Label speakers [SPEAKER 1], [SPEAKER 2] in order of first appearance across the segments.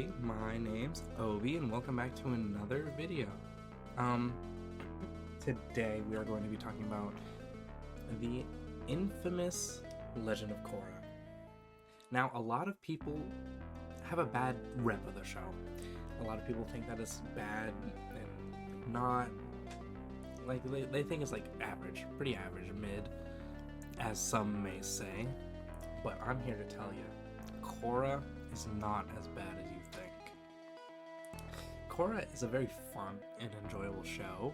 [SPEAKER 1] everybody, my name's Obi and welcome back to another video. Today we are going to be talking about the infamous Legend of Korra. Now, a lot of people have a bad rep of the show. A lot of people think that it's bad and not, like, they think it's like average, pretty average, mid, as some may say. But I'm here to tell you, Korra is not as bad as you think. Korra is a very fun and enjoyable show.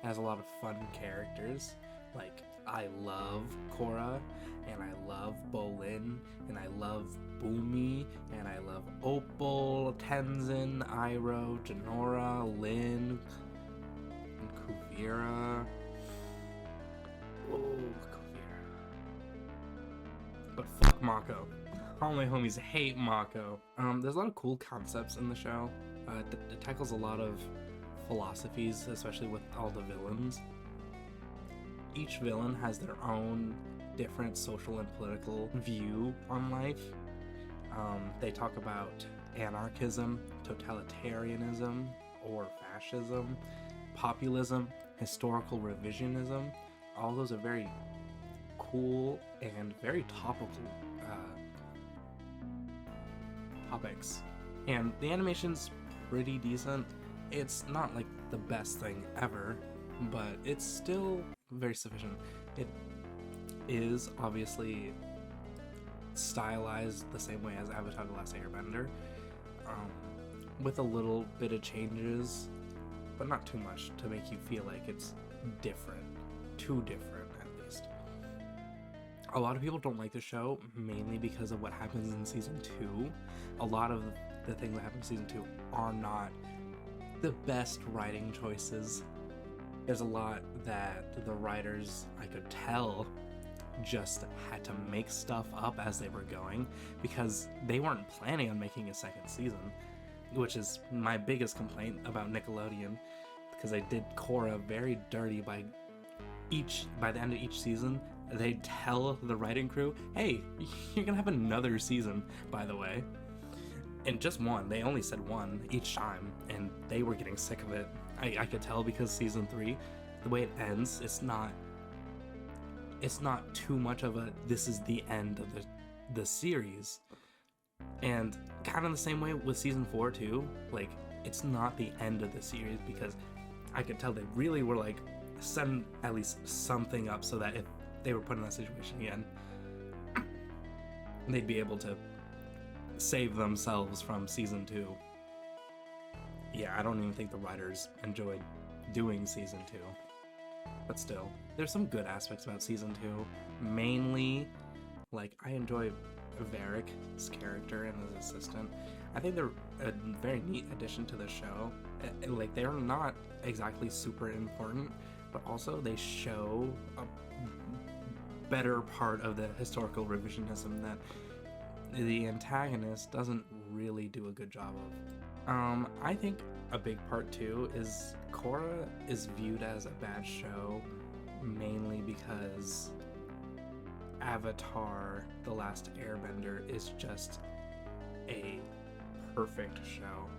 [SPEAKER 1] It has a lot of fun characters. Like, I love Korra, and I love Bolin, and I love Boomy, and I love Opal, Tenzin, Iroh, Jinora, Lin, and Kuvira. Oh, Kuvira. But fuck Mako. All my homies hate Mako. There's a lot of cool concepts in the show. It tackles a lot of philosophies, especially with all the villains. Each villain has their own different social and political view on life. They talk about anarchism, totalitarianism, or fascism, populism, historical revisionism. All those are very cool and very topical topics. And the animation's pretty decent. It's not like the best thing ever, but it's still very sufficient. It is obviously stylized the same way as Avatar: The Last Airbender, with a little bit of changes, but not too much to make you feel like it's different. Too different, at least. A lot of people don't like the show, mainly because of what happens in Season 2. A lot of the things that happen in Season 2 are not the best writing choices. There's a lot that the writers, I could tell, just had to make stuff up as they were going, because they weren't planning on making a second season, which is my biggest complaint about Nickelodeon, because they did Korra very dirty. By the end of each season, they tell the writing crew, hey, you're gonna have another season, by the way. And just one. They only said one each time, and they were getting sick of it. I could tell, because Season 3, the way it ends, it's not too much of a, this is the end of the series. And kind of the same way with Season 4 too. Like, it's not the end of the series, because I could tell they really were like, send at least something up so that if they were put in that situation again, they'd be able to save themselves from Season 2. Yeah, I don't even think the writers enjoyed doing Season 2. But still, there's some good aspects about Season 2. Mainly, like, I enjoy Varric's character and his assistant. I think they're a very neat addition to the show. Like, they're not exactly super important, but also they show a better part of the historical revisionism that the antagonist doesn't really do a good job of. I think a big part too is Korra is viewed as a bad show mainly because Avatar: The Last Airbender is just a perfect show.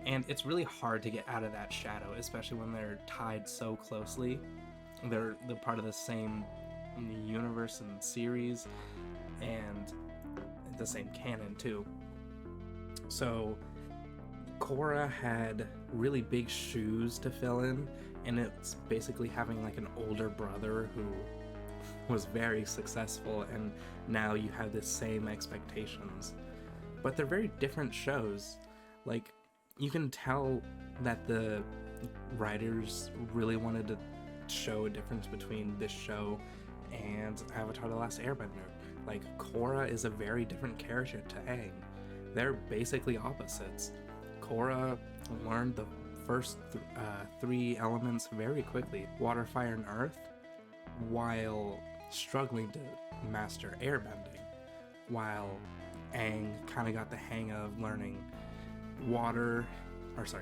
[SPEAKER 1] And it's really hard to get out of that shadow, especially when they're tied so closely. They're part of the same universe and series, and the same canon too. So Korra had really big shoes to fill in, and it's basically having like an older brother who was very successful, and now you have the same expectations. But they're very different shows. Like, you can tell that the writers really wanted to show a difference between this show and Avatar: The Last Airbender. Like, Korra is a very different character to Aang. They're basically opposites. Korra learned the first three elements very quickly, water, fire, and earth, while struggling to master airbending, while Aang kind of got the hang of learning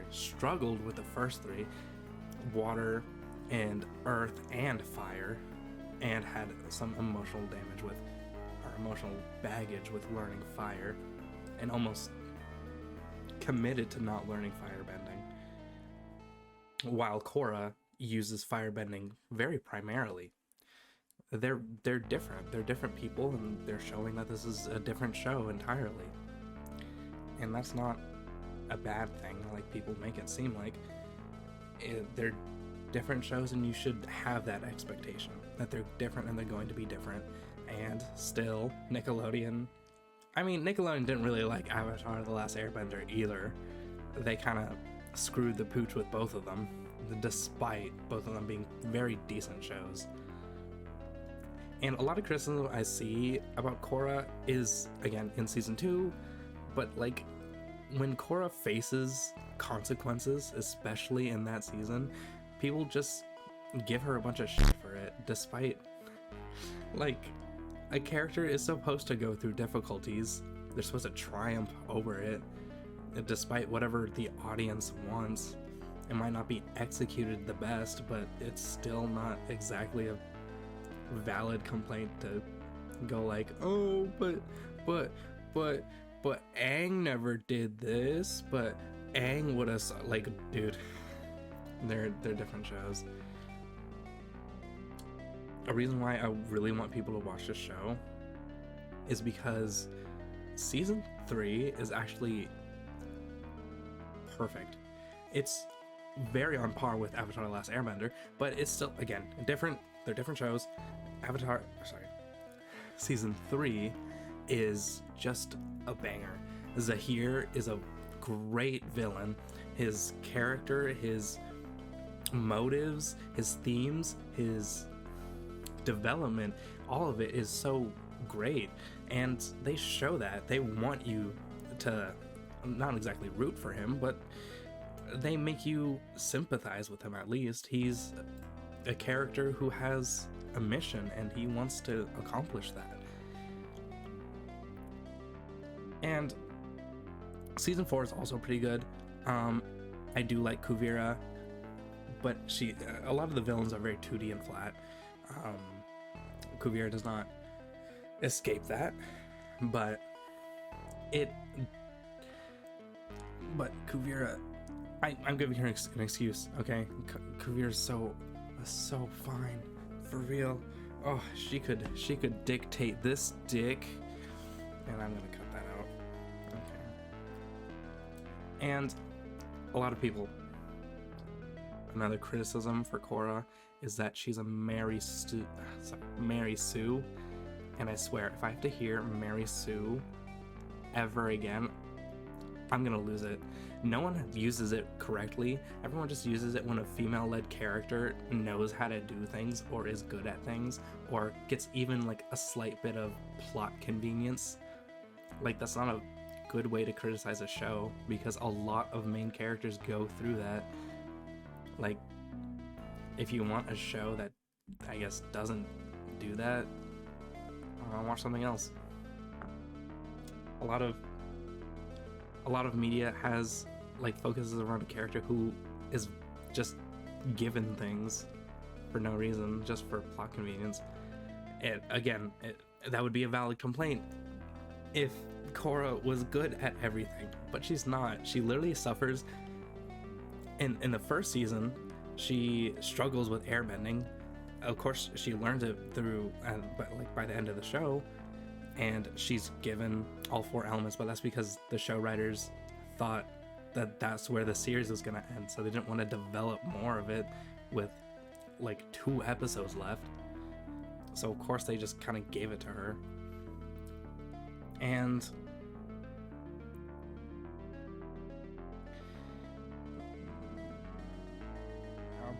[SPEAKER 1] struggled with the first three, water and earth and fire, and had some emotional baggage with learning fire, and almost committed to not learning firebending, while Korra uses firebending very primarily. They're different. They're different people, and they're showing that this is a different show entirely. And that's not a bad thing, like people make it seem like. They're different shows, and you should have that expectation that they're different and they're going to be different. And still, Nickelodeon didn't really like Avatar: The Last Airbender either. They kind of screwed the pooch with both of them, despite both of them being very decent shows. And a lot of criticism I see about Korra is, again, in season 2, but like, when Korra faces consequences, especially in that season, people just give her a bunch of shit for it, despite, like, a character is supposed to go through difficulties. They're supposed to triumph over it, despite whatever the audience wants. It might not be executed the best, but it's still not exactly a valid complaint to go like, oh, but Aang never did this, but Aang would have, like, dude, they're different shows. A reason why I really want people to watch this show is because season 3 is actually perfect. It's very on par with Avatar: The Last Airbender, but it's still, again, different. They're different shows. Season 3 is just a banger. Zahir is a great villain. His character, his motives, his themes, his development, all of it is so great, and they show that. They want you to not exactly root for him, but they make you sympathize with him. At least he's a character who has a mission and he wants to accomplish that. And season 4 is also pretty good. I do like Kuvira, but a lot of the villains are very 2D and flat. Kuvira does not escape that, but Kuvira, I'm giving her an excuse, okay? Kuvira's so fine, for real. Oh, she could dictate this dick, and I'm gonna cut that out. Okay. And a lot of people, another criticism for Korra is that she's a Mary Sue, and I swear, if I have to hear Mary Sue ever again, I'm gonna lose it. No one uses it correctly. Everyone just uses it when a female-led character knows how to do things, or is good at things, or gets even like a slight bit of plot convenience. Like, that's not a good way to criticize a show, because a lot of main characters go through that. Like, if you want a show that, I guess, doesn't do that, watch something else. A lot of media has, like, focuses around a character who is just given things for no reason, just for plot convenience. That would be a valid complaint if Korra was good at everything, but she's not. She literally suffers. In the first season, she struggles with airbending. Of course, she learns it through, but like by the end of the show, and she's given all 4 elements. But that's because the show writers thought that that's where the series was gonna end, so they didn't want to develop more of it with like 2 episodes left. So of course they just kind of gave it to her. And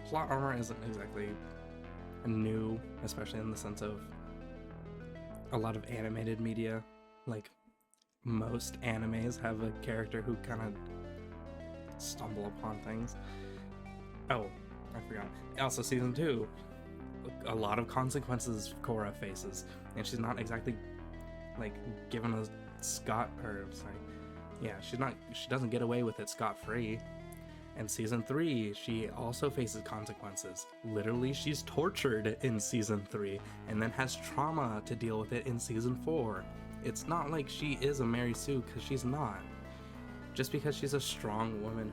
[SPEAKER 1] plot armor isn't exactly new, especially in the sense of a lot of animated media. Like, most animes have a character who kind of stumble upon things. Oh, I forgot. Also, season 2, a lot of consequences Korra faces, and she's not exactly like given a she doesn't get away with it scot-free. In season 3, she also faces consequences. Literally, she's tortured in season 3, and then has trauma to deal with it in season 4. It's not like she is a Mary Sue, because she's not. Just because she's a strong woman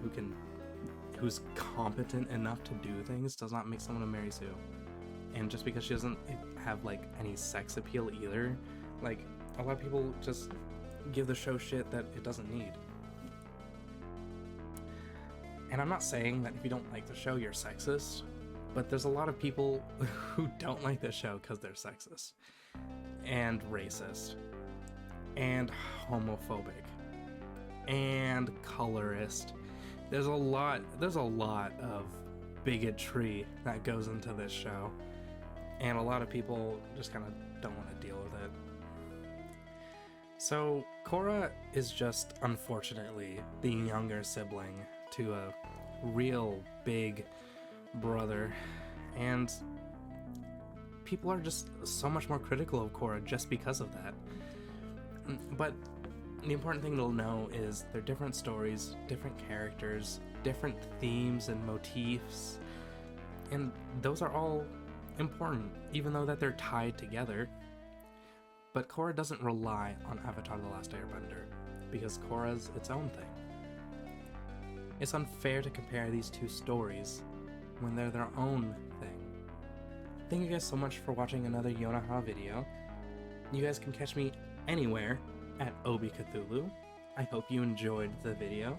[SPEAKER 1] who's competent enough to do things does not make someone a Mary Sue. And just because she doesn't have like any sex appeal either, like a lot of people just give the show shit that it doesn't need. And I'm not saying that if you don't like the show you're sexist, but there's a lot of people who don't like the show because they're sexist and racist and homophobic and colorist. There's a lot of bigotry that goes into this show, and a lot of people just kind of don't want to deal with it. So Korra is just, unfortunately, the younger sibling to a real big brother, and people are just so much more critical of Korra just because of that. But the important thing to know is they're different stories, different characters, different themes and motifs, and those are all important, even though that they're tied together. But Korra doesn't rely on Avatar: The Last Airbender, because Korra's its own thing. It's unfair to compare these two stories when they're their own thing. Thank you guys so much for watching another Yonaha video. You guys can catch me anywhere at Obi Cthulhu. I hope you enjoyed the video.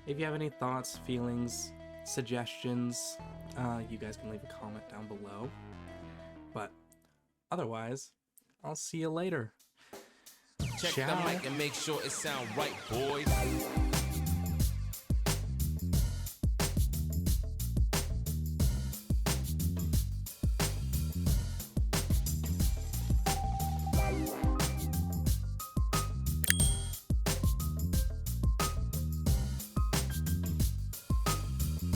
[SPEAKER 1] If you have any thoughts, feelings, suggestions, you guys can leave a comment down below. But otherwise, I'll see you later.
[SPEAKER 2] Check
[SPEAKER 1] Ciao.
[SPEAKER 2] the mic and make sure it sound right, boys.